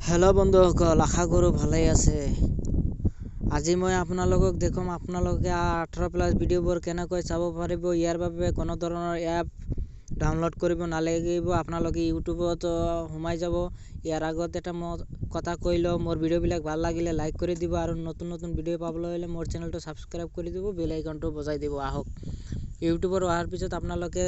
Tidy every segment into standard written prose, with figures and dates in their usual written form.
Hello' বন্ধুসকল, আশা কৰোঁ ভালেই আছে। আজি মই আপোনালোকক দেখুৱাম আপোনালোকে 18+ ভিডিঅ'বোৰ কেনেকৈ চাব পাৰিব। ইয়াৰ বাবে কোনো ধৰণৰ এপ ডাউনলোড কৰিব নালাগিব। আপোনালোকে ইউটিউবত সোমাই যাব। ইয়াৰ আগত এটা কথা কৈ লওঁ, মোৰ ভিডিঅ'বিলাক ভাল লাগিলে লাইক কৰি দিব আৰু নতুন নতুন ভিডিঅ' পাবলৈ হ'লে মোৰ চেনেলটো ছাবস্ক্ৰাইব কৰি দিব, বেল আইকনটো বজাই দিব। আহক, ইউটিউবৰ অহাৰ পিছত আপোনালোকে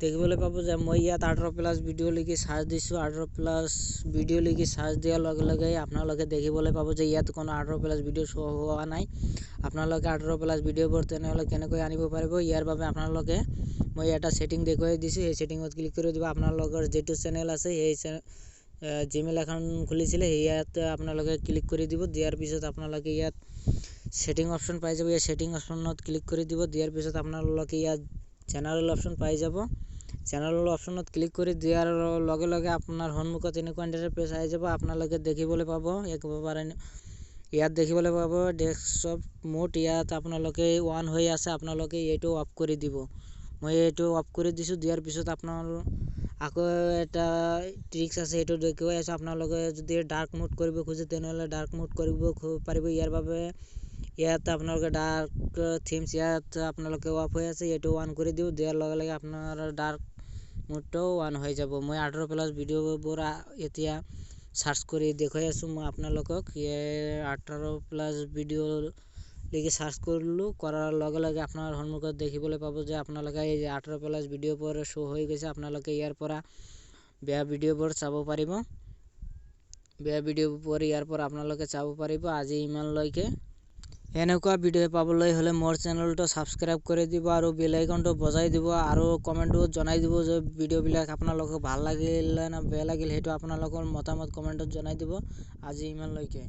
দেখিবলৈ পাব যে মই ইয়াত 18+ ভিডিঅ' লিখি চাৰ্জ দিছোঁ। 18+ ভিডিঅ' লিখি চাৰ্জ দিয়াৰ লগে লগে আপোনালোকে দেখিবলৈ পাব যে ইয়াত কোনো 18+ ভিডিঅ' শ্ব' হোৱা নাই। আপোনালোকে 18+ ভিডিঅ'বোৰ তেনেহ'লে কেনেকৈ আনিব পাৰিব, ইয়াৰ বাবে আপোনালোকে মই এটা ছেটিং দেখুৱাই দিছোঁ। সেই ছেটিঙত ক্লিক কৰি দিব। আপোনালোকৰ যিটো চেনেল আছে সেই জিমেইল এখন খুলিছিলে, ইয়াত আপোনালোকে ক্লিক কৰি দিব। দিয়াৰ পিছত আপোনালোকে ইয়াত ছেটিং অপশ্যন পাই যাব। এই ছেটিং অপশ্যনত ক্লিক কৰি দিব। দিয়াৰ পিছত আপোনালোকে ইয়াত জেনাৰেল অপশ্যন পাই যাব। জেনাৰেল অপশ্যনত ক্লিক কৰি দিয়াৰ লগে লগে আপোনাৰ সন্মুখত এনেকুৱা ইণ্টাৰফেচ আহি যাব। আপোনালোকে দেখিবলৈ পাব ইয়াত দেখিবলৈ পাব ডেস্কটপ মোড। ইয়াত আপোনালোকে অন হৈ আছে, আপোনালোকে এইটো অফ কৰি দিব। মই এইটো অফ কৰি দিছোঁ। দিয়াৰ পিছত আকৌ এটা ট্ৰিক্স আছে, এইটো দেখুৱাই আছোঁ। আপোনালোকে যদি ডাৰ্ক মোড কৰিব খোজে তেনেহ'লে ডাৰ্ক মোড কৰিব পাৰিব। ইয়াৰ বাবে ইয়াত আপোনালোকে ডাৰ্ক থিমছ ইয়াত আপোনালোকে অফ হৈ আছে, এইটো অন কৰি দিব। দিয়াৰ লগে লগে আপোনাৰ ডাৰ্ক মোডটোও অন হৈ যাব। মই 18+ ভিডিঅ'বোৰ এতিয়া চাৰ্চ কৰি দেখুৱাই আছোঁ মই আপোনালোকক। 18+ ভিডিঅ' লিখি চাৰ্চ কৰিলোঁ, কৰাৰ লগে লগে আপোনাৰ সন্মুখত দেখিবলৈ পাব যে আপোনালোকে এই 18+ ভিডিঅ'বোৰ শ্ব' হৈ গৈছে। আপোনালোকে ইয়াৰ পৰা বেয়া ভিডিঅ'বোৰ চাব পাৰিব। বেয়া ভিডিঅ'বোৰ ইয়াৰ পৰা আপোনালোকে চাব পাৰিব। আজি ইমানলৈকে। এনেকুৱা ভিডিঅ' পাবলৈ হ'লে মোৰ চেনেলটো ছাবস্ক্ৰাইব কৰি দিব আৰু বেল আইকনটো বজাই দিব আৰু কমেণ্টত জনাই দিব যে ভিডিঅ'বিলাক আপোনালোকক ভাল লাগিল নে বেয়া লাগিল। সেইটো আপোনালোকৰ মতামত কমেণ্টত জনাই দিব। আজি ইমানলৈকে।